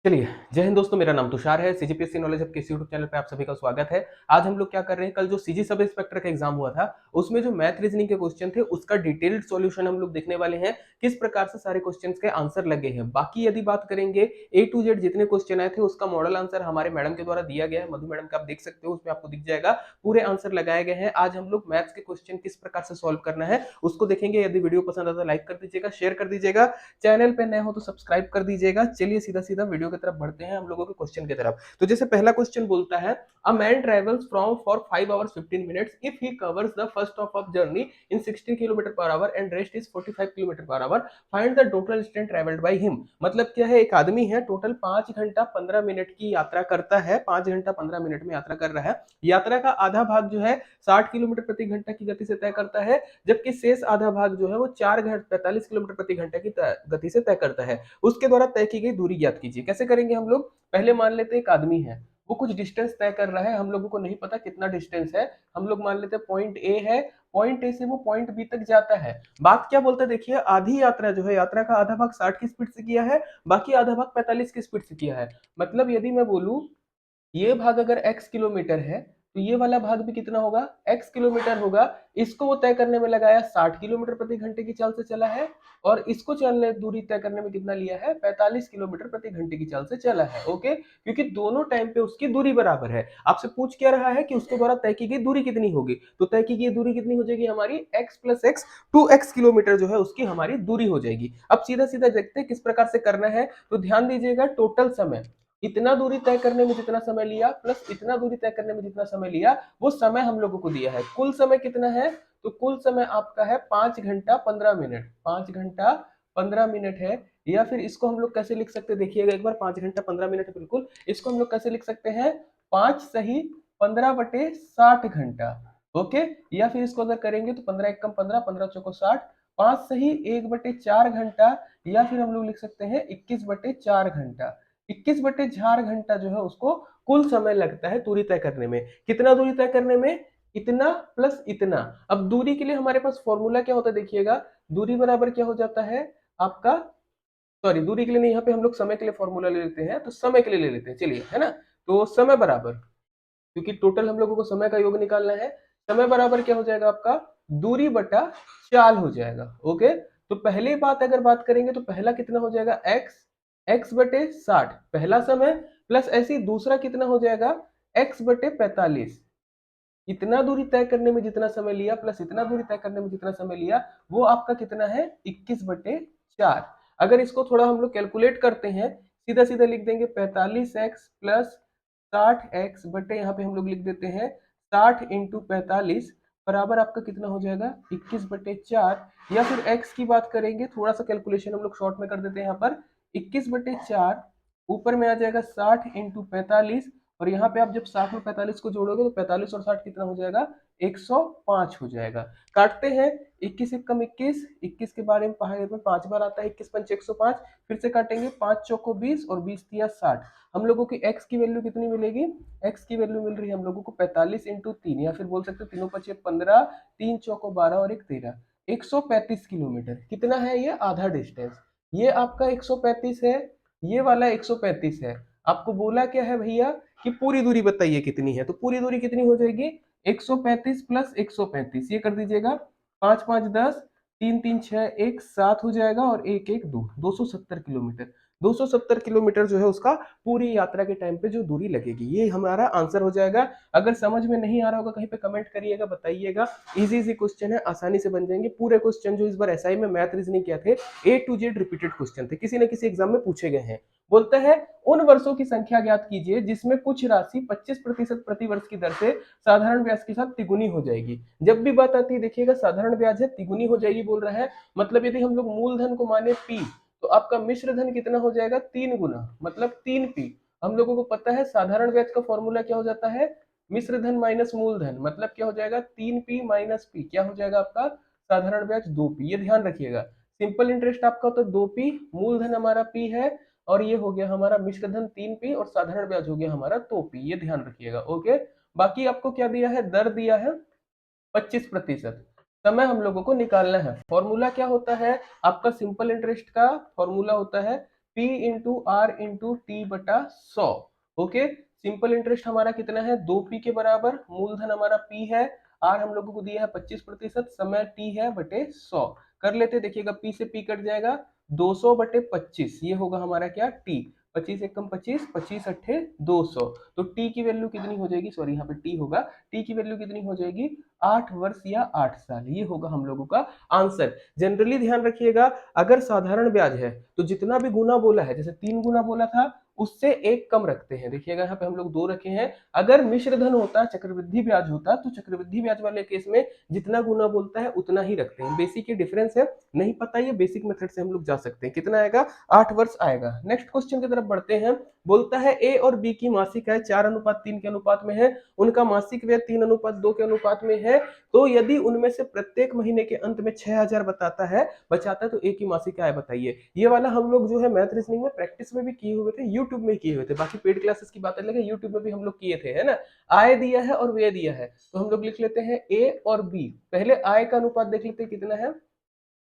चलिए, जय हिंद दोस्तों। मेरा नाम तुषार है। सीजीपीएससी नॉलेज हब के इस यूट्यूब चैनल पे आप सभी का स्वागत है। आज हम लोग क्या कर रहे हैं, कल जो सीजी सब इंस्पेक्टर का एग्जाम हुआ था, उसमें जो मैथ रीजनिंग के क्वेश्चन थे, उसका डिटेल्ड सॉल्यूशन हम लोग देखने वाले हैं। किस प्रकार से सारे क्वेश्चंस के आंसर लगे हैं। बाकी यदि बात करेंगे ए टू जेड जितने क्वेश्चन आए थे, उसका मॉडल आंसर हमारे मैडम के द्वारा दिया गया है। मधु मैडम का आप देख सकते हो, उसमें आपको दिख जाएगा पूरे आंसर लगाए गए हैं। आज हम लोग मैथ्स के क्वेश्चन किस प्रकार से सॉल्व करना है उसको देखेंगे। यदि वीडियो पसंद आता है लाइक कर दीजिएगा, शेयर कर दीजिएगा, चैनल पे नए हो तो सब्सक्राइब कर दीजिएगा। चलिए सीधा सीधा वीडियो की तरफ बढ़ते हैं, हम लोगों के क्वेश्चन की तरफ। तो जैसे पहला क्वेश्चन बोलता है, a man travels from for 5 hours 15 minutes if he covers the first half of journey in 16 kilometre per hour and rest is 45 kilometre per hour, find the total distance travelled by him. मतलब क्या है, एक आदमी है, total 5 घंटा 15 minute की यात्रा करता है, 5 घंटा 15 मिनट में यात्रा कर रहा है। यात्रा का आधा भाग जो है 60 किलोमीटर प्रति घंटा की गति से तय करता है, जबकि शेष आधा भाग जो है वो 4 घंटे 45 किलोमीटर प्रति घंटा की गति से तय करता है। उसके द्वारा तय की गई दूरी ज्ञात कीजिए। कैसे करेंगे हम लोग, पहले मान लेते हैं एक आदमी है, वो कुछ डिस्टेंस तय कर रहा है, हम लोगों को नहीं पता कितना डिस्टेंस है। हम लोग मान लेते हैं पॉइंट ए है, पॉइंट ए से वो पॉइंट बी तक जाता है। बात क्या बोलते हैं, देखिए आधी यात्रा जो है, यात्रा का आधा भाग 60 की स्पीड से किया है, बाकी आधा भाग 45 की स्पीड से किया है। मतलब यदि मैं बोलूं ये भाग अगर x किलोमीटर है, तो ये वाला भाग भी कितना होगा, x किलोमीटर होगा। इसको वो तय करने में लगाया 60 किलोमीटर प्रति घंटे की चाल से चला है, और इसको चलने दूरी तय करने में कितना लिया है, 45 किलोमीटर प्रति घंटे की चाल से चला है। ओके, क्योंकि दोनों टाइम पे उसकी दूरी बराबर है। आपसे पूछ क्या रहा है कि उसके द्वारा तय की गई दूरी कितनी होगी, तो तय की गई दूरी कितनी हो जाएगी हमारी, x plus x, 2x kilometre जो है उसकी हमारी दूरी हो जाएगी। अब सीधा सीधा देखते हैं किस प्रकार से करना है। तो ध्यान दीजिएगा, टोटल समय, इतना दूरी तय करने में जितना समय लिया प्लस इतना दूरी तय करने में जितना समय लिया, वो समय हम लोगों को दिया है। कुल समय कितना है, तो कुल समय आपका है 5 घंटा 15 मिनट, 5 घंटा 15 मिनट है। या फिर इसको हम लोग कैसे लिख सकते हैं, देखिएगा एक बार, 5 घंटा 15 मिनट है बिल्कुल, इसको हम लोग कैसे लिख सकते हैं, 5 सही 15 बटे 60 घंटा। ओके, या फिर इसको अगर करेंगे तो 15 एक कम 15, 15 चौको 60, 5 सही 1 बटे 4 घंटा, या फिर हम लोग लिख सकते हैं 21 बटे 4 घंटा। 21 बटे 4 घंटा जो है उसको कुल समय लगता है दूरी तय करने में। कितना दूरी तय करने में, इतना प्लस इतना। अब दूरी के लिए हमारे पास फॉर्मूला क्या होता है, देखिएगा, दूरी बराबर क्या हो जाता है आपका, सॉरी दूरी के लिए नहीं, यहाँ पे हम लोग समय के लिए फॉर्मूला ले लेते हैं, तो समय के लिए ले लेते हैं, चलिए, है ना। तो समय बराबर, क्योंकि टोटल हम लोगों को समय का योग निकालना है, समय बराबर क्या हो जाएगा आपका, दूरी बटा चाल हो जाएगा। ओके, तो पहली बात अगर बात करेंगे तो पहला कितना हो जाएगा, x, x बटे 60 पहला समय, प्लस ऐसी दूसरा कितना हो जाएगा, x बटे 45। इतना दूरी तय करने में जितना समय लिया प्लस इतना दूरी तय करने में जितना समय लिया, वो आपका कितना है, 21 बटे 4। अगर इसको थोड़ा हम लोग कैलकुलेट करते हैं, सीधा सीधा लिख देंगे 45x प्लस 60x बटे, यहाँ पे हम लोग लिख देते हैं 60 इंटू 45 बराबर आपका कितना हो जाएगा, 21 बटे 4। या फिर x की बात करेंगे, थोड़ा सा कैलकुलेशन हम लोग शॉर्ट में कर देते हैं, यहाँ पर 21 बटे 4 ऊपर में आ जाएगा 60 इंटू 45, और यहाँ पे आप जब 60 में 45 को जोड़ोगे तो 45 और 60 कितना हो जाएगा, 105 हो जाएगा। काटते हैं, 21 एक कम 21, 21 के बारे में पहाड़े में 5 बार आता है, 21 पंच 105, फिर से काटेंगे, 5 चौको 20 और 20 तिया 60। हम लोगों की x की वैल्यू कितनी मिलेगी, x की वैल्यू मिल रही है हम लोगों को 45 इंटू 3, या फिर बोल सकते हो तीनों पचे 15, 3 चौको 12 और 1 13, 135 किलोमीटर। कितना है ये, आधा डिस्टेंस। ये आपका 135 है, ये वाला 135 है। आपको बोला क्या है भैया कि पूरी दूरी बताइए कितनी है, तो पूरी दूरी कितनी हो जाएगी, 135 प्लस 135, ये कर दीजिएगा, 5 5 10, 3 3 6 1 7 हो जाएगा, और 1 1 2, 270 किलोमीटर। 270 किलोमीटर जो है उसका पूरी यात्रा के टाइम पे जो दूरी लगेगी, ये हमारा आंसर हो जाएगा। अगर समझ में नहीं आ रहा होगा कहीं पे कमेंट करिएगा, बताइएगा। इजी इजी क्वेश्चन है, आसानी से बन जाएंगे। पूरे क्वेश्चन जो इस बार एसआई में मैथ रीजनिंग किया थे, ए टू जेड रिपीटेड क्वेश्चन थे, किसी न किसी एग्जाम में पूछे गए हैं। बोलता है उन वर्षों की संख्या ज्ञात कीजिए जिसमें कुछ राशि 25% प्रति वर्ष की दर से साधारण ब्याज के साथ तिगुनी हो जाएगी। जब भी बात आती है, देखिएगा, साधारण ब्याज है, तिगुनी हो जाएगी बोल रहा है। मतलब यदि हम लोग मूलधन को माने पी, तो आपका मिश्र धन कितना हो जाएगा, 3 गुना, मतलब 3p। हम लोगों को पता है साधारण ब्याज का फॉर्मूला क्या हो जाता है, मिश्र धन माइनस मूलधन, मतलब क्या हो जाएगा, 3p माइनस p, क्या हो जाएगा आपका, साधारण ब्याज 2p। ये ध्यान रखिएगा, सिंपल इंटरेस्ट आपका तो 2p, मूलधन हमारा p है, और ये हो गया हमारा मिश्र धन 3p, और साधारण ब्याज हो गया हमारा 2p। ये ध्यान रखिएगा। ओके, बाकी आपको क्या दिया है, दर दिया है 25%। समय हम लोगों को निकालना है। फॉर्मूला क्या होता है आपका, सिंपल इंटरेस्ट का फॉर्मूला होता है P into R into T बटा 100। ओके, सिंपल इंटरेस्ट हमारा कितना है, 2p के बराबर, मूलधन हमारा p है, r हम लोगों को दिया है 25%, समय t है बटे 100। कर लेते, देखिएगा p से p कट जाएगा, 200 बटे 25, ये होगा हमारा क्या, t। 25 एक कम 25, 25 अट्ठे 200, तो t की वैल्यू कितनी हो जाएगी, सॉरी यहाँ पे t होगा, t की वैल्यू कितनी हो जाएगी, 8 वर्ष या 8 साल, ये होगा हम लोगों का आंसर। जनरली ध्यान रखिएगा, अगर साधारण ब्याज है तो जितना भी गुना बोला है, जैसे 3 गुना बोला था, उससे एक कम रखते हैं। देखिएगा यहाँ पे हम लोग 2 रखे हैं। अगर मिश्र धन होता, चक्रवृद्धि ब्याज होता, तो चक्रवृद्धि ब्याज वाले केस में जितना गुना बोलता है उतना ही रखते हैं। बेसिक ये डिफरेंस है, नहीं पता ये बेसिक मेथड से हम लोग जा सकते हैं। कितना आएगा, 8 वर्ष आएगा। नेक्स्ट क्वेश्चन की तरफ बढ़ते हैं। बोलता है ए और बी की मासिक आय 4:3 के अनुपात में है, उनका मासिक व्यय 3:2 के अनुपात में है, तो यदि उनमें से प्रत्येक महीने के अंत में 6000 बचाता है तो ए की मासिक आय बताइए। ये वाला हम लोग जो है मैथ रीजनिंग में प्रैक्टिस में भी किए हुए थे, यूट्यूब में किए हुए थे, बाकी पेड क्लासेस की बात अलग है, यूट्यूब में भी हम लोग किए थे, है ना। आय दिया है और व्यय दिया है, तो हम लोग लिख लेते हैं ए और बी। पहले आय का अनुपात देख लेते हैं कितना है।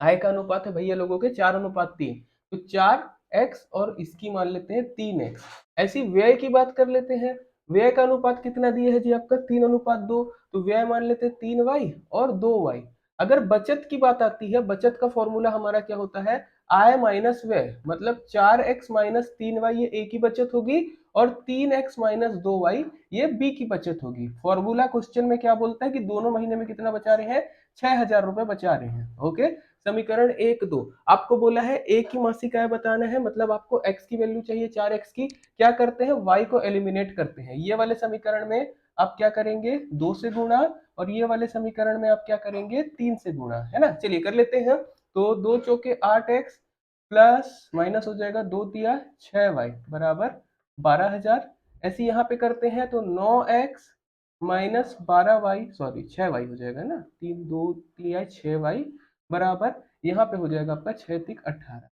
आय का अनुपात है भैया लोगों के 4:3, तो 4x और इसकी मान लेते हैं 3x। ऐसी व्यय की बात कर लेते हैं। व्यय का अनुपात कितना दिया है जी आपका, 3:2, तो व्यय मान लेते हैं 3y और 2y। अगर बचत की बात आती है, बचत का फॉर्मूला हमारा क्या होता है, आय माइनस व्यय, मतलब 4x माइनस 3y ये a की बचत होगी, और 3x माइनस 2y ये b की बचत होगी। फॉर्मूला क्वेश्चन में क्या बोलता है कि दोनों महीने में कितना बचा रहे हैं, 6000 रुपए बचा रहे हैं। ओके, समीकरण 1 2। आपको बोला है ए की मासिक आय बताना है, मतलब आपको x की वैल्यू चाहिए 4x की। क्या करते हैं, y को एलिमिनेट करते हैं। ये वाले समीकरण में आप क्या करेंगे, 2 से गुणा, और ये वाले समीकरण में आप क्या करेंगे, 3 से गुणा, है ना। चलिए कर लेते हैं। तो 2 चौके 8x प्लस माइनस हो जाएगा 2 तिया 6y बराबर 12000। ऐसे यहाँ पे करते हैं तो 9x minus 12y, sorry 6y हो जाएगा ना, 3 2 तिया 6y बराबर, यहाँ पे हो जाएगा आपका 6 तिक 18।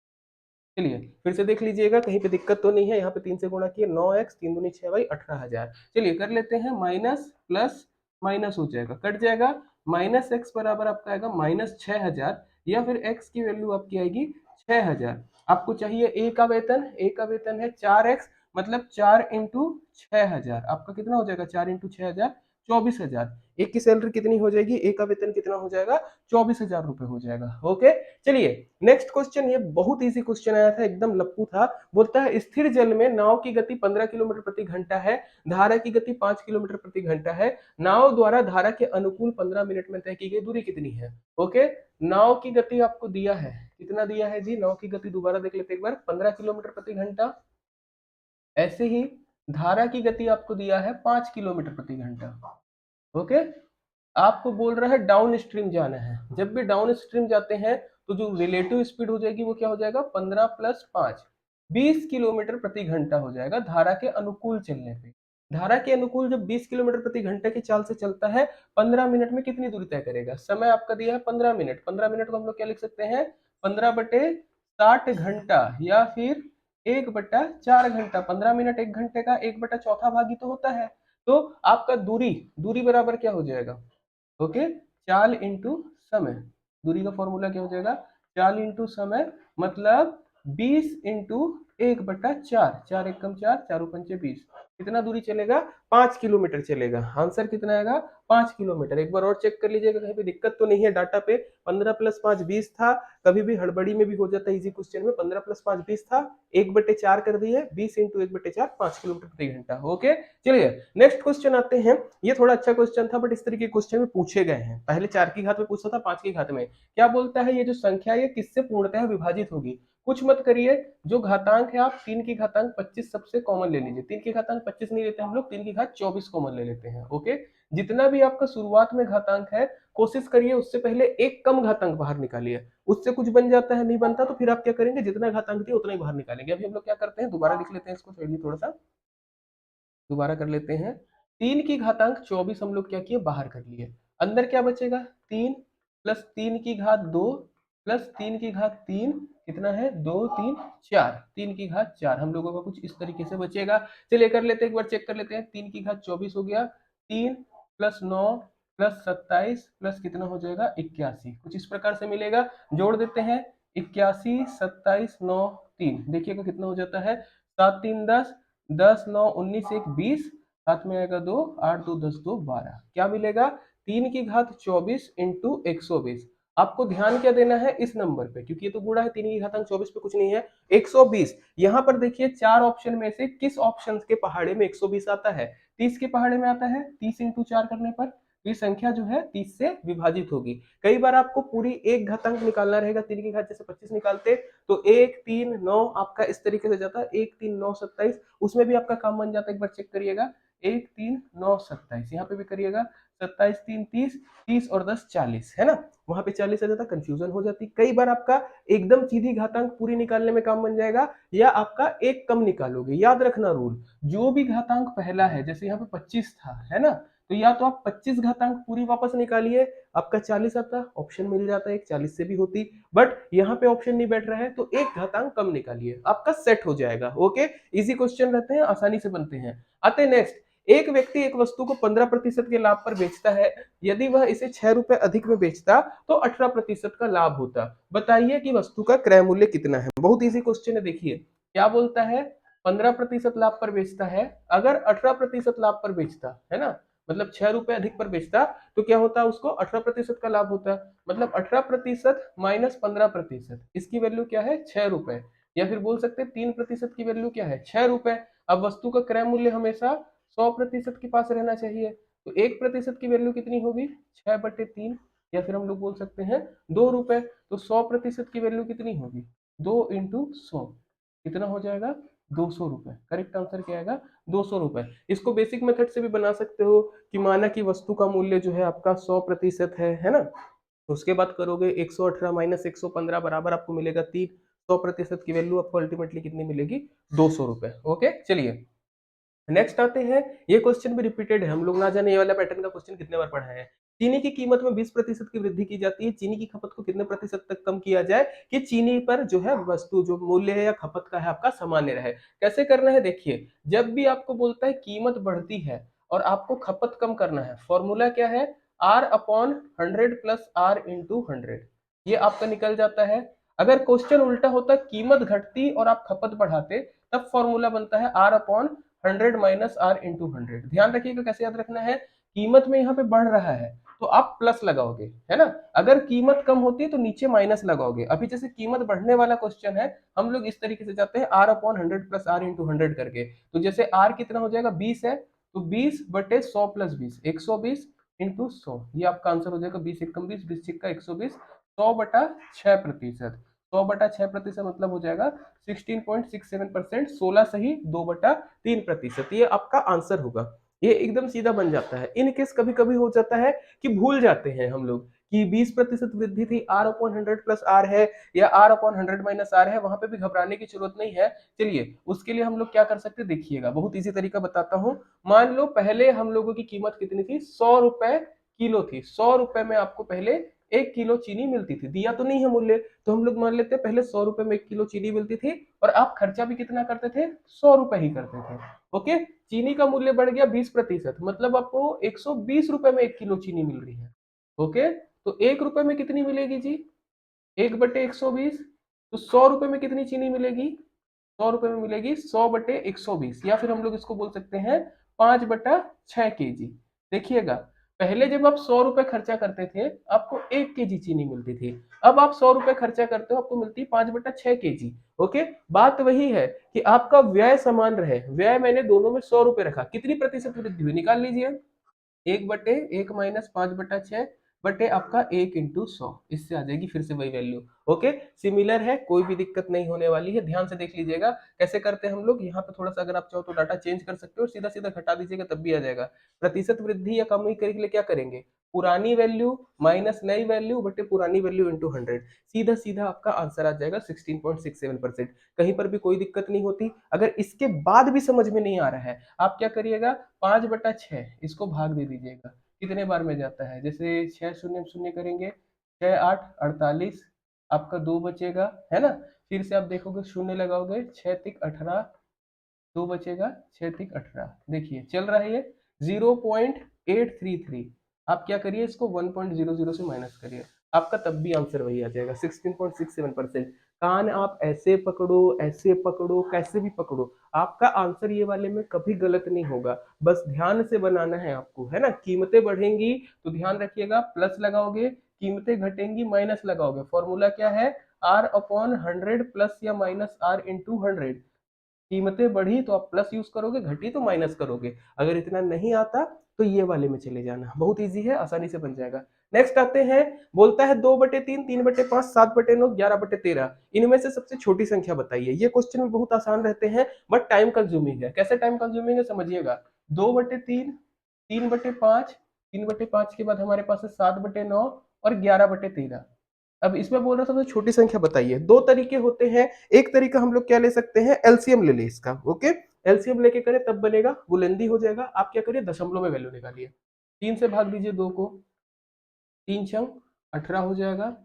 चलिए फिर से देख लीजिएगा, कहीं पे दिक्कत तो नहीं है। यहाँ पे 3 से गुणा किए, 9x 3 दूनी 6y 18000। चलिए कर लेते हैं, माइनस प्लस माइनस हो जाएगा, कट जाएगा, माइनस एक्स बराबर आपका आएगा माइनस 6000, या फिर x की वैल्यू आपकी आएगी 6000। आपको चाहिए ए का वेतन, ए का वेतन है 4x, मतलब 4 इंटू 6000, आपका कितना हो जाएगा, 4 इंटू 6000 24,000। एक की सैलरी कितनी हो जाएगी, ए का वेतन कितना हो जाएगा, 24,000 रुपए हो जाएगा। ओके, चलिए नेक्स्ट क्वेश्चन, ये बहुत इजी क्वेश्चन आया था, एकदम लप्पू था। बोलता है स्थिर जल में नाव की गति 15 किलोमीटर प्रति घंटा है, धारा की गति 5 किलोमीटर प्रति घंटा है, नाव द्वारा धारा के अनुकूल 15 मिनट में तय की गई दूरी कितनी है। ओके, नाव की गति आपको दिया है, कितना दिया है जी, नाव की गति दोबारा देख लेते एक बार, 15 किलोमीटर प्रति घंटा। ऐसे ही धारा की गति आपको दिया है 5 किलोमीटर प्रति घंटा। ओके, आपको बोल रहा है डाउन स्ट्रीम जाना है। जब भी डाउन स्ट्रीम जाते हैं तो जो रिलेटिव स्पीड हो जाएगी वो क्या हो जाएगा, 15 प्लस 5, 20 किलोमीटर प्रति घंटा हो जाएगा धारा के अनुकूल चलने पे। धारा के अनुकूल जब 20 किलोमीटर प्रति घंटे की चाल से चलता है, 15 मिनट में कितनी दूरी तय करेगा। समय आपका दिया है 15 मिनट, 15 मिनट को हम लोग क्या लिख सकते हैं, 15/60 घंटा, या फिर 1/4 घंटा। 15 मिनट 1 घंटे का 1/4 भाग ही तो होता है। तो आपका दूरी, दूरी बराबर क्या हो जाएगा, ओके, चाल इंटू समय। दूरी का फॉर्मूला क्या हो जाएगा, चाल इंटू समय, मतलब 20 इंटू 1/4, 4 एकम 4, 4 पंचे 20। कितना दूरी चलेगा, 5 किलोमीटर चलेगा। आंसर कितना आएगा, 5 किलोमीटर। एक बार और चेक कर लीजिएगा, कहीं पे दिक्कत तो नहीं है डाटा पे। 15 प्लस 5 20 था, कभी भी हड़बड़ी में भी हो जाता है इजी क्वेश्चन में। 15 प्लस 5 20 था, 1/4 कर दिए, 20 इंटू 1/4 5 किलोमीटर प्रति घंटा। ओके, चलिए नेक्स्ट क्वेश्चन आते हैं। ये थोड़ा अच्छा क्वेश्चन था, बट इस तरीके के क्वेश्चन में पूछे गए हैं। पहले 4 की घात में पूछता था, 5 की घात में। क्या बोलता है, ये जो संख्या ये किससे पूर्णतः विभाजित होगी। कुछ मत करिए, जो घातांक है आप 3 की घातांक 25 सबसे कॉमन ले लीजिए। 3 की घातांक 25 नहीं लेते हम लोग, 3 की घात 24 कॉमन ले लेते हैं। ओके, जितना भी आपका शुरुआत में घातांक है, कोशिश करिए उससे पहले एक कम घातांक बाहर निकालिए। उससे कुछ बन जाता है, नहीं बनता तो फिर आप क्या करेंगे, जितना घातांक दिया उतना ही बाहर निकालेंगे। अभी हम लोग क्या करते हैं, दोबारा लिख लेते हैं इसको, थोड़ा सा दोबारा कर लेते हैं। 3 की घातांक 24 हम लोग क्या किए, बाहर कर लिए। अंदर क्या बचेगा, 3 प्लस 3 की घात 2 प्लस 3 की घात 3, कितना है, 2 3 4, 3 की घात 4 हम लोगों का कुछ इस तरीके से बचेगा। चलिए कर लेते हैं, एक बार चेक कर लेते हैं। 3 की घात 24 हो गया, 3 प्लस 9 प्लस 27 प्लस कितना हो जाएगा 81, कुछ इस प्रकार से मिलेगा। जोड़ देते हैं, 81 27 9 3, देखिएगा कितना हो जाता है, 7 3 10, 10 9 19 1 20, हाथ में आएगा 2, 8 2 10 2 12, क्या मिलेगा, 3 की घात 24 इंटू 120। आपको ध्यान क्या देना है इस नंबर पे, क्योंकि ये तो गुणा है, 3 की घातांक 24 पे कुछ नहीं है, 120। यहाँ पर देखिए चार ऑप्शन में से किस ऑप्शन के पहाड़े में 120 आता है, 30 के पहाड़े में आता है, 30 इंटू 4 करने पर ये संख्या जो है 30 से विभाजित होगी। कई बार आपको पूरी एक घातांक निकालना रहेगा, 3 की घात जैसे 25 निकालते तो 1 3 9 आपका इस तरीके से जाता है, 1 3 9 27, उसमें भी आपका काम बन जाता है, एक बार चेक करिएगा, 1 3 9 27, यहाँ पे भी करिएगा, 27 3 30, 30 और 10 40, है ना, वहां पे 40 आ जाता, कंफ्यूजन हो जाती। कई बार आपका एकदम सीधी घातांक पूरी निकालने में काम बन जाएगा, या आपका एक कम निकालोगे। याद रखना रूल, जो भी घातांक पहला है, जैसे यहाँ पे 25 था, है ना, तो या तो आप 25 घातांक पूरी वापस निकालिए, आपका 40 आता, ऑप्शन मिल जाता है, एक 40 से भी होती, बट यहाँ पे ऑप्शन नहीं बैठ रहा है तो एक घातांक कम निकालिए, आपका सेट हो जाएगा। ओके, इजी क्वेश्चन रहते हैं, आसानी से बनते हैं। आते नेक्स्ट, एक व्यक्ति एक वस्तु को 15% के लाभ पर बेचता है, यदि वह इसे 6 रुपए अधिक में बेचता तो 18% का लाभ होता। बताइए कि वस्तु का क्रय मूल्य कितना है। बहुत इजी क्वेश्चन है, देखिए क्या बोलता है, 15% लाभ पर बेचता है, अगर 18% लाभ पर बेचता है ना, मतलब 6 रुपए अधिक पर बेचता तो क्या होता, उसको 18% का लाभ होता। मतलब 18% माइनस 15%, इसकी वैल्यू क्या है, 6 रुपए, या फिर बोल सकते हैं 3% की वैल्यू क्या है, 6 रुपए। अब वस्तु का क्रय मूल्य हमेशा 100% के पास रहना चाहिए, तो 1% की वैल्यू कितनी होगी, 6/3, या फिर हम लोग बोल सकते हैं 2 रुपए। तो 100% की वैल्यू कितनी होगी, 2 इंटू 100, कितना हो जाएगा, 200 रुपए। करेक्ट आंसर क्या आएगा, 200 रुपए। इसको बेसिक मेथड से भी बना सकते हो कि माना कि वस्तु का मूल्य जो है आपका 100% है ना, उसके बाद करोगे 118 माइनस 115 बराबर आपको मिलेगा 3, 100% की वैल्यू आपको अल्टीमेटली कितनी मिलेगी, 200 रुपए। ओके, चलिए नेक्स्ट आते हैं। ये क्वेश्चन भी रिपीटेड है, हम लोग ना जाने ये वाला पैटर्न का क्वेश्चन कितने बार पढ़ा है। चीनी की कीमत में 20% की वृद्धि की जाती है, चीनी की खपत को कितने प्रतिशत तक कम किया जाए कि चीनी पर जो है वस्तु जो मूल्य है या खपत का है आपका सामान्य रहे। कैसे करना है, देखिए जब भी आपको बोलता है कीमत बढ़ती है और आपको खपत कम करना है, फॉर्मूला क्या है, R/100 प्लस R इंटू 100, ये आपका निकल जाता है। अगर क्वेश्चन उल्टा होता, कीमत घटती और आप खपत बढ़ाते, तब फॉर्मूला बनता है R/100 माइनस R इंटू 100। ध्यान रखिएगा कैसे याद रखना है, कीमत में यहाँ पे बढ़ रहा है तो आप प्लस लगाओगे, है ना, अगर कीमत कम होती है तो नीचे माइनस लगाओगे। अभी जैसे कीमत बढ़ने वाला क्वेश्चन है, हम लोग इस तरीके से जाते हैं R/100 प्लस R इंटू 100 करके। तो जैसे R कितना हो जाएगा, 20 है, तो 20/100 प्लस 20, 120 इंटू 100, ये आपका आंसर हो जाएगा, 20 एकम 20, 20 छिक्का 120, 100/6%। 100/6% मतलब हो जाएगा 16.67%, 16 सही 2/3%, ये आपका आंसर होगा। ये एकदम सीधा बन जाता है। इन केस कभी कभी हो जाता है कि भूल जाते हैं हम लोग कि 20% वृद्धि थी, R/100 प्लस R है या R/100 माइनस R है, वहां पे भी घबराने की जरूरत नहीं है। चलिए उसके लिए हम लोग क्या कर सकते हैं, देखिएगा बहुत इजी तरीका बताता हूँ। मान लो पहले हम लोगों की कीमत कितनी थी, 100 रुपए किलो थी, 100 रुपए में आपको पहले 1 किलो चीनी मिलती थी, दिया तो नहीं है मूल्य, तो हम लोग मान लेते हैं पहले 100 रुपए में 1 किलो चीनी मिलती थी और आप खर्चा भी कितना करते थे, 100 रुपए ही करते थे। ओके, चीनी का मूल्य बढ़ गया 20%, मतलब आपको 120 रुपए में 1 किलो चीनी मिल रही है। ओके, तो 1 रुपए में कितनी मिलेगी जी, 1/120, तो 100 रुपए में कितनी चीनी मिलेगी, 100 रुपए में मिलेगी 100/120, या फिर हम लोग इसको बोल सकते हैं 5/6 kg। देखिएगा पहले जब आप 100 रुपए खर्चा करते थे आपको 1 kg चीनी मिलती थी, अब आप 100 रुपए खर्चा करते हो आपको मिलती है 5/6 kg। ओके, बात वही है कि आपका व्यय समान रहे, व्यय मैंने दोनों में 100 रुपए रखा, कितनी प्रतिशत वृद्धि हुई निकाल लीजिए, 1/1 माइनस 5/6 बटे आपका 1 इंटू 100, इससे आ जाएगी फिर से वही वैल्यू। ओके, सिमिलर है, कोई भी दिक्कत नहीं होने वाली है। ध्यान से देख लीजिएगा कैसे करते हैं हम लोग, यहाँ पे थोड़ा सा अगर आप चाहो तो डाटा चेंज कर सकते हो, सीधा सीधा घटा दीजिएगा तब भी आ जाएगा। प्रतिशत वृद्धि या कमी के लिए क्या करेंगे, पुरानी वैल्यू माइनस नई वैल्यू बटे पुरानी वैल्यू इंटू 100, सीधा सीधा आपका आंसर आ जाएगा 16.67%। कहीं पर भी कोई दिक्कत नहीं होती। अगर इसके बाद भी समझ में नहीं आ रहा है, आप क्या करिएगा, 5/6 इसको भाग दे दीजिएगा, कितने बार में जाता है, जैसे 6 शून्य शून्य करेंगे, 6 8 48, आपका 2 बचेगा, है ना, फिर से आप देखोगे शून्य लगाओगे, 6 तिक 18, 2 बचेगा, 6 तिक 18, देखिए चल रहा है ये 0.833। आप क्या करिए, इसको 1.00 से माइनस करिए, आपका तब भी आंसर वही आ जाएगा 16.67%। कान आप ऐसे पकड़ो, कैसे भी पकड़ो, आपका आंसर ये वाले में कभी गलत नहीं होगा। बस ध्यान से बनाना है आपको, है ना। कीमतें बढ़ेंगी तो ध्यान रखिएगा प्लस लगाओगे, कीमतें घटेंगी माइनस लगाओगे। फॉर्मूला क्या है, आर अपॉन 100 प्लस या माइनस आर इंटू 100। कीमतें बढ़ी तो आप प्लस यूज करोगे, घटी तो माइनस करोगे। अगर इतना नहीं आता तो ये वाले में चले जाना, बहुत इजी है, आसानी से बन जाएगा। नेक्स्ट आते हैं, बोलता है 2/3, 3/5, 7/9, 11/13, इनमें से सबसे छोटी संख्या बताइए। ये क्वेश्चन में बहुत आसान रहते हैं बट टाइम कंज्यूमिंग है। कैसे टाइम कंज्यूमिंग है समझिएगा। 2/3, 3/5, 3/5 के बाद हमारे पास है 7/9 और 11/13। अब इसमें बोल रहा सबसे छोटी संख्या बताइए। दो तरीके होते हैं, एक तरीका हम लोग क्या ले सकते हैं, एलसीएम ले ले इसका। ओके, एलसीएम लेके करें तब बनेगा, बुलंदी हो जाएगा। आप क्या करिए, दशमलव में वैल्यू निकालिए। 3 से भाग दीजिए 2 को, 3 छंग 18 हो जाएगा।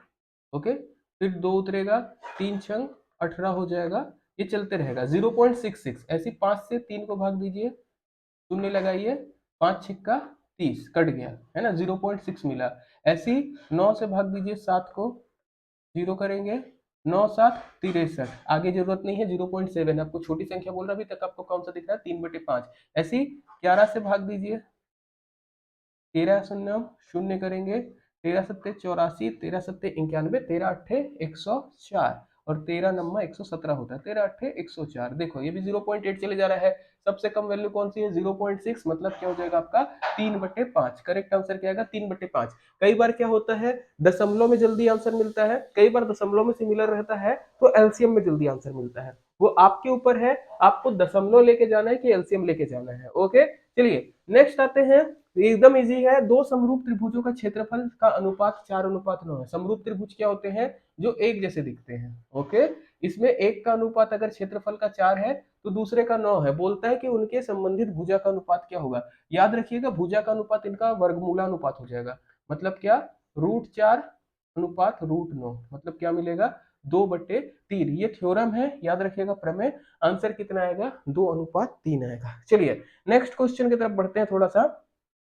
ओके, फिर 2 उतरेगा, 3 छंग 18 हो जाएगा। ये चलते रहेगा। 0.66 ऐसी 5 से 3 को भाग दीजिए, शून्य लगाइए, 5 छिक्का 30 कट गया, है ना, 0.6 मिला। ऐसी 9 से भाग दीजिए 7 को, जीरो करेंगे, 9 7 63, आगे जरूरत नहीं है। 0.7 आपको छोटी संख्या बोल रहा, अभी तक आपको कौन सा दिख रहा है, 3/5। ऐसी 11 से भाग दीजिए, 13 शून्य शून्य करेंगे, 13 सत्ते 84, 13 सत्ते 91, 13 अट्ठे 104 और 13 नम्मा 117 होता है। 13 अट्ठे 104, देखो ये भी 0.8 चले जा रहा है। सबसे कम वैल्यू कौन सी है, 0.6, मतलब क्या हो जाएगा आपका 3/5। करेक्ट आंसर क्या आएगा, 3/5। कई बार क्या होता है, दशमलव में जल्दी आंसर मिलता है, कई बार दशमलव में सिमिलर रहता है तो एलसीएम में जल्दी आंसर मिलता है। वो आपके ऊपर है, आपको दशमलव लेके जाना है कि एलसीएम लेके जाना है। ओके, चलिए नेक्स्ट आते हैं। एकदम इजी है। दो समरूप त्रिभुजों का क्षेत्रफल का अनुपात 4:9 है। समरूप त्रिभुज क्या होते हैं, जो एक जैसे दिखते हैं। ओके, इसमें एक का अनुपात अगर क्षेत्रफल का 4 है तो दूसरे का 9 है। बोलता है कि उनके संबंधित भुजा का अनुपात क्या होगा। याद रखिएगा, भुजा का अनुपात इनका वर्गमूलानुपात हो जाएगा। मतलब क्या, √4 अनुपात √9, मतलब क्या मिलेगा, 2/3। ये थ्योरम है, याद रखिएगा प्रमेय। आंसर कितना आएगा, 2:3 आएगा। चलिए नेक्स्ट क्वेश्चन की तरफ बढ़ते हैं थोड़ा सा।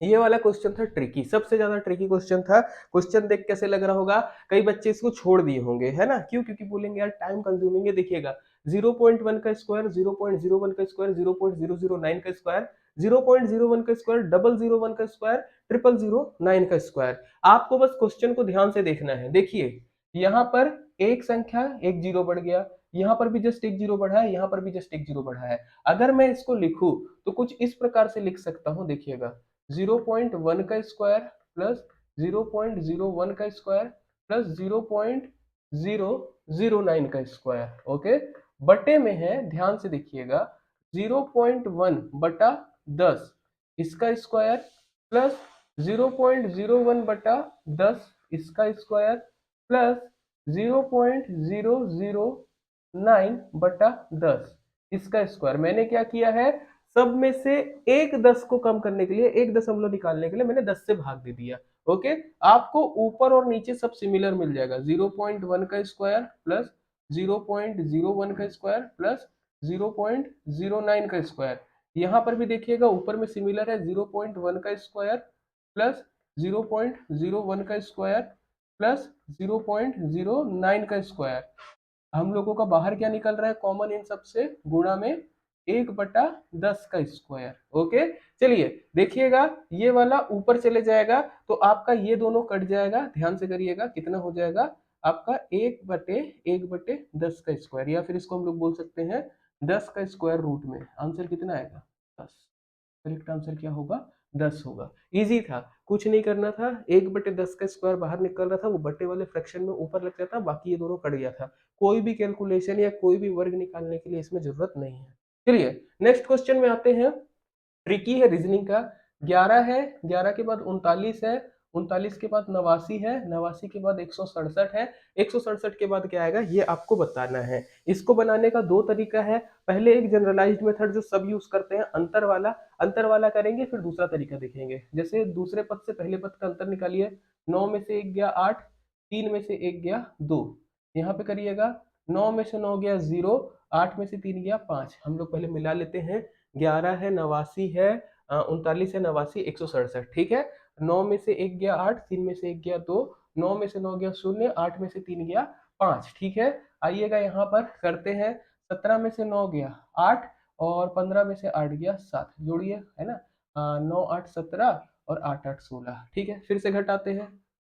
ये वाला क्वेश्चन था ट्रिकी, सबसे ज्यादा ट्रिकी क्वेश्चन था। क्वेश्चन देख कैसे लग रहा होगा, कई बच्चे इसको छोड़ दिए होंगे, है ना। क्यों, क्योंकि बोलेंगे यार टाइम कंज्यूमिंग है। देखिएगा, 0.1 का स्क्वायर, 0.01 का स्क्वायर, 0.009 का स्क्वायर, 0.01 का स्क्वायर, 001 का स्क्वायर, 0009 का स्क्वायर। आपको बस क्वेश्चन को ध्यान से देखना है। देखिए, यहाँ पर एक संख्या एक जीरो बढ़ गया, यहाँ पर भी जस्ट एक जीरो बढ़ा है, यहाँ पर भी जस्ट एक जीरो बढ़ा है। अगर मैं इसको लिखूं तो कुछ इस प्रकार से लिख सकता हूं, देखिएगा, 0.1 का स्क्वायर प्लस 0.01 का स्क्वायर प्लस 0.009 का स्क्वायर। ओके, बटे में है, ध्यान से देखिएगा, 0.1/10 इसका स्क्वायर प्लस 0.01/10 इसका स्क्वायर प्लस 0.009/10 इसका स्क्वायर। मैंने क्या किया है, सब में से एक 10 को कम करने के लिए, एक दशमलव निकालने के लिए मैंने 10 से भाग दे दिया। ओके, आपको ऊपर और नीचे सब सिमिलर मिल जाएगा। 0.1 का स्क्वायर प्लस 0.01 का स्क्वायर प्लस 0.09 का स्क्वायर। यहाँ पर भी देखिएगा, ऊपर में सिमिलर है, 0.1 का स्क्वायर प्लस 0.01 का स्क्वायर प्लस 0.09 का स्क्वायर। हम लोगों का बाहर क्या निकल रहा है, कॉमन इन सबसे, गुणा में 1/10 का स्क्वायर। ओके, चलिए देखिएगा, ये वाला ऊपर चले जाएगा तो आपका ये दोनों कट जाएगा। ध्यान से करिएगा, कितना हो जाएगा आपका, 1/10 का स्क्वायर, या फिर इसको हम लोग बोल सकते हैं 10 का स्क्वायर रूट में। आंसर कितना आएगा, 10। करेक्ट आंसर क्या होगा, 10 होगा। इजी था, कुछ नहीं करना था। 1/10 का स्क्वायर बाहर निकल रहा था, वो बटे वाले फ्रैक्शन में ऊपर लग जाता, बाकी ये दोनों कट गया था। कोई भी कैलकुलेशन या कोई भी वर्ग निकालने के लिए इसमें जरूरत नहीं है। चलिए नेक्स्ट क्वेश्चन में आते हैं। ट्रिकी है, रीजनिंग का। 11 है, 11 के बाद 39 है, 39 के बाद 89 है, 89 के बाद 167 है, 167 के बाद क्या आएगा, ये आपको बताना है। इसको बनाने का दो तरीका है। पहले एक जनरलाइज्ड मेथड जो सब यूज करते हैं, अंतर वाला करेंगे, फिर दूसरा तरीका देखेंगे। जैसे दूसरे पद से पहले पद का अंतर निकालिए। 9 में से 1 गया 8, 3 में से 1 गया 2। यहाँ पे करिएगा, 9 में से 9 गया 0, 8 में से 3 गया 5। हम लोग पहले मिला लेते हैं। 11 है, 89 है, 39 है, 89, 167, ठीक है। 9 में से 1 गया 8, 3 में से 1 गया 2, 9 में से 9 गया 0, 8 में से 3 गया 5, ठीक है। आइएगा यहाँ पर करते हैं, 17 में से 9 गया 8, और 15 में से 8 गया 7, जोड़िए, है ना। 9 8 17 और 8 8 16, ठीक है। फिर से घटाते हैं,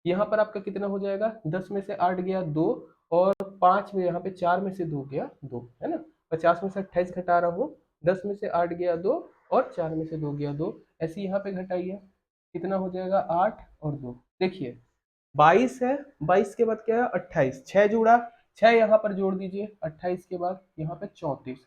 यहाँ पर आपका कितना हो जाएगा, 10 में से 8 गया 2, और 5 में, यहाँ पे 4 में से 2 गया 2, है ना। 50 में से 28 घटा रहा हूँ, 10 में से 8 गया 2, और 4 में से 2 गया 2, ऐसे यहाँ पे घटाइए, कितना हो जाएगा 8 और 2, देखिए 22 है, 22 के बाद क्या है 28, 6 जुड़ा, 6 यहाँ पर जोड़ दीजिए, 28 के बाद यहाँ पे 34,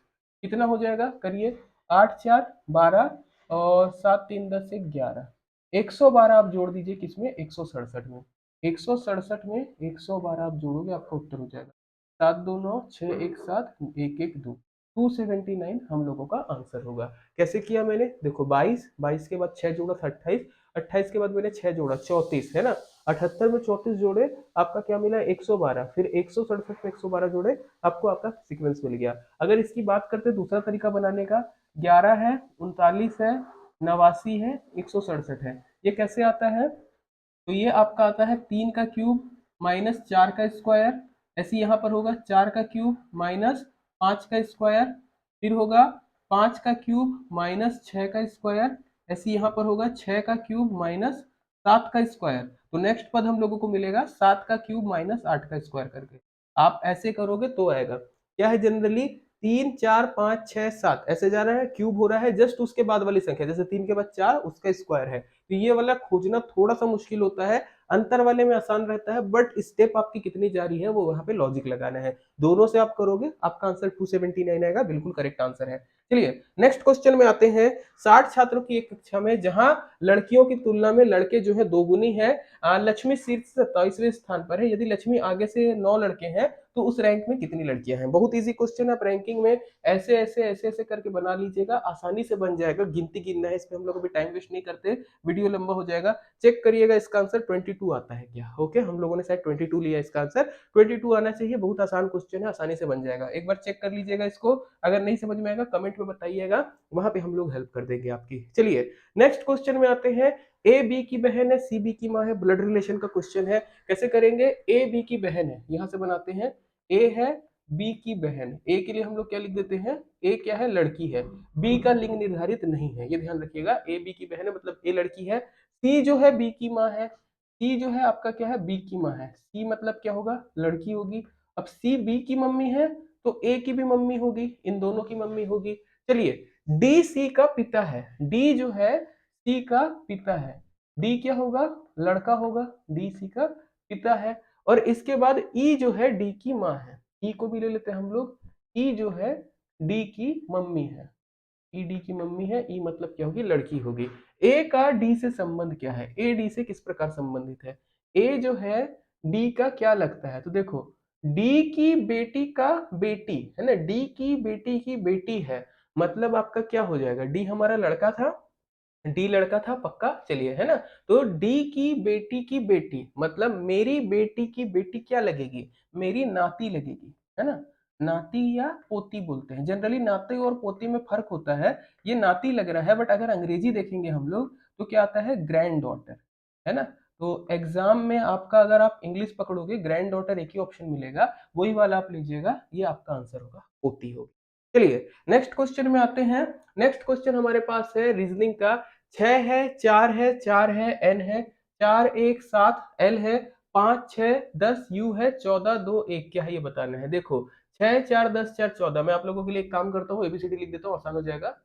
कितना हो जाएगा, करिए, 8 4 12, और 7 3 10 से 11, 112 आप जोड़ दीजिए, किसमें, 167 में, 167 में 112 आप जोड़ोगे, आपका उत्तर हो जाएगा 7 2 9 6 1 7 1 1 2, 279 हम लोगों का आंसर होगा। कैसे किया मैंने, देखो 22, 22 के बाद 6 जोड़ा था 28, 28 के बाद मैंने 6 जोड़ा 34, है ना। 78 में 34 जोड़े, आपका क्या मिला 112, फिर 167 में 112 जोड़े, आपको आपका सीक्वेंस मिल गया। अगर इसकी बात करते दूसरा तरीका बनाने का, 11 है, 39 है, 89 है, 167 है, ये कैसे आता है, तो ये आपका आता है 3 का क्यूब माइनस 4 का स्क्वायर, ऐसे यहाँ पर होगा 4 का क्यूब माइनस 5 का स्क्वायर, फिर होगा 5 का क्यूब माइनस 6 का स्क्वायर, ऐसे यहाँ पर होगा 6 का क्यूब माइनस 7 का स्क्वायर, तो नेक्स्ट पद हम लोगों को मिलेगा 7 का क्यूब माइनस 8 का स्क्वायर करके। आप ऐसे करोगे तो आएगा, क्या है जनरली 3 4 5 6 7 ऐसे जा रहा है, क्यूब हो रहा है, जस्ट उसके बाद वाली संख्या, जैसे 3 के बाद 4 उसका स्क्वायर है, तो ये वाला खोजना थोड़ा सा मुश्किल होता है, अंतर वाले में आसान रहता है, बट स्टेप आपकी कितनी जा रही है वो वहां पे लॉजिक लगाना है। दोनों से आप करोगे, आपका आंसर 279 आएगा, बिल्कुल करेक्ट आंसर है। चलिए नेक्स्ट क्वेश्चन में आते हैं। 60 छात्रों की एक कक्षा में जहां लड़कियों की तुलना में लड़के जो है दोगुनी है, लक्ष्मी शीर्ष 27वें स्थान पर है, यदि लक्ष्मी आगे से 9 लड़के हैं तो उस रैंक में कितनी लड़कियां हैं। बहुत इजी क्वेश्चन है, आप रैंकिंग में ऐसे ऐसे ऐसे ऐसे करके बना लीजिएगा, आसानी से बन जाएगा, गिनती गिनना है, इसमें हम लोग अभी टाइम वेस्ट नहीं करते, वीडियो लंबा हो जाएगा। चेक करिएगा इसका आंसर 22 आता है क्या, ओके, हम लोगों ने शायद 22 लिया इसका आंसर, 22 आना चाहिए, बहुत आसान क्वेश्चन है, आसानी से बन जाएगा, एक बार चेक कर लीजिएगा इसको, अगर नहीं समझ में आएगा कमेंट में बताइएगा, वहां पे हम लोग हेल्प कर देंगे आपकी। चलिए नेक्स्ट क्वेश्चन में आते हैं। ए बी की बहन है, सी बी की माँ है, ब्लड रिलेशन का क्वेश्चन है, कैसे करेंगे, ए बी की बहन है, यहां से बनाते हैं, ए है, बी की बहन, ए के लिए हम लोग क्या लिख देते हैं, ए क्या है, लड़की है, बी का लिंग निर्धारित नहीं है, ये ध्यान रखिएगा, ए बी की बहन है मतलब ए लड़की है, सी जो है बी की माँ है, सी जो है आपका क्या है, बी की माँ है, सी मतलब क्या होगा, लड़की होगी, अब सी बी की मम्मी है तो ए की भी मम्मी होगी, इन दोनों की मम्मी होगी। चलिए डी सी का पिता है, डी जो है सी का पिता है, डी क्या होगा, लड़का होगा, डी सी का पिता है, और इसके बाद ई जो है डी की माँ है, ई को भी ले लेते हैं हम लोग, ई जो है डी की मम्मी है, ई डी की मम्मी है, ई मतलब क्या होगी, लड़की होगी। ए का डी से संबंध क्या है, ए डी से किस प्रकार संबंधित है, ए जो है डी का क्या लगता है, तो देखो डी की बेटी का बेटी है ना, डी की बेटी की बेटी है, मतलब आपका क्या हो जाएगा, डी हमारा लड़का था, डी लड़का था पक्का, चलिए, है ना, तो डी की बेटी मतलब मेरी बेटी की बेटी क्या लगेगी, मेरी नाती लगेगी, है ना, नाती या पोती बोलते हैं, जनरली नाती और पोती में फर्क होता है, ये नाती लग रहा है, बट अगर अंग्रेजी देखेंगे हम लोग तो क्या आता है, ग्रैंड डॉटर, है ना, तो एग्जाम में आपका अगर आप इंग्लिश पकड़ोगे ग्रैंड डॉटर एक ही ऑप्शन मिलेगा, वही वाला आप लीजिएगा, ये आपका आंसर होगा, पोती होगी। चलिए नेक्स्ट क्वेश्चन में आते हैं। नेक्स्ट क्वेश्चन हमारे पास है रीजनिंग का, 6 है, 4 है, 4 है, एन है, 4 1 7 एल है, 5 6 10 यू है, 14 2 1 क्या है, ये बताना है। देखो 6 4 10 4 14, मैं आप लोगों के लिए एक काम करता हूँ, एबीसीडी लिख देता हूँ, आसान हो जाएगा।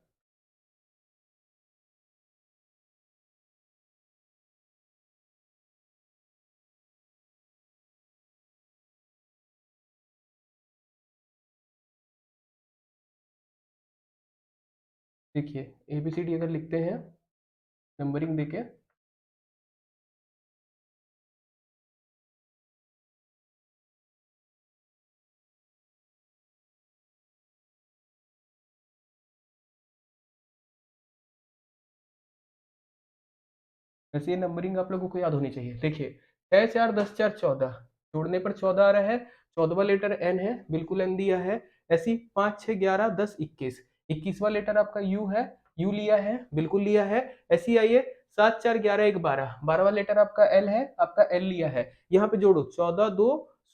देखिए एबीसीडी अगर लिखते हैं नंबरिंग देके, वैसे ये नंबरिंग आप लोगों को याद होनी चाहिए। देखिए 6 4 10 4 14, जोड़ने पर 14 आ रहा है, 14वां लेटर एन है, बिल्कुल एन दिया है, ऐसी 5 6 11 10 21, 21वां लेटर आपका यू है, यू लिया है, बिल्कुल लिया है, ऐसी आइए 7 4 11 1 12, 12वां लेटर आपका एल है, आपका एल लिया है, यहाँ पे जोड़ो 14 2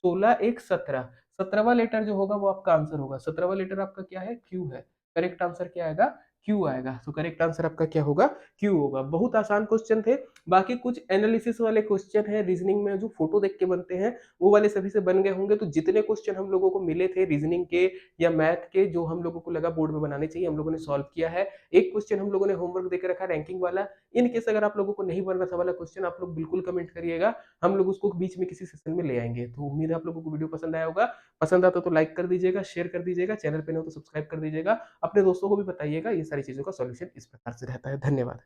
16 1 17, 17वां लेटर जो होगा वो आपका आंसर होगा। 17वां लेटर आपका क्या है? क्यू है। करेक्ट आंसर क्या आएगा? क्यू आएगा। तो करेक्ट आंसर आपका क्या होगा? क्यू होगा। बहुत आसान क्वेश्चन थे। बाकी कुछ एनालिसिस वाले क्वेश्चन हैं रीजनिंग में जो फोटो देख के बनते हैं, वो वाले सभी से बन गए होंगे। तो जितने क्वेश्चन हम लोगों को मिले थे रीजनिंग के या मैथ के, जो हम लोगों को लगा बोर्ड में बनाने चाहिए, हम लोगों ने सॉल्व किया है। एक क्वेश्चन हम लोगों ने होमवर्क देके रखा रैंकिंग वाला। इन केस अगर आप लोगों को नहीं बन रहा था वाला क्वेश्चन, आप लोग बिल्कुल कमेंट करिएगा, हम लोग उसको बीच में किसी सेशन में ले आएंगे। तो उम्मीद है आप लोगों को वीडियो पसंद आया होगा। पसंद आता तो लाइक कर दीजिएगा, शेयर कर दीजिएगा, चैनल पे नहीं हो तो सब्सक्राइब कर दीजिएगा। अपने दोस्तों को भी बताइएगा। ये सारी चीजों का सॉल्यूशन इस प्रकार से रहता है। धन्यवाद।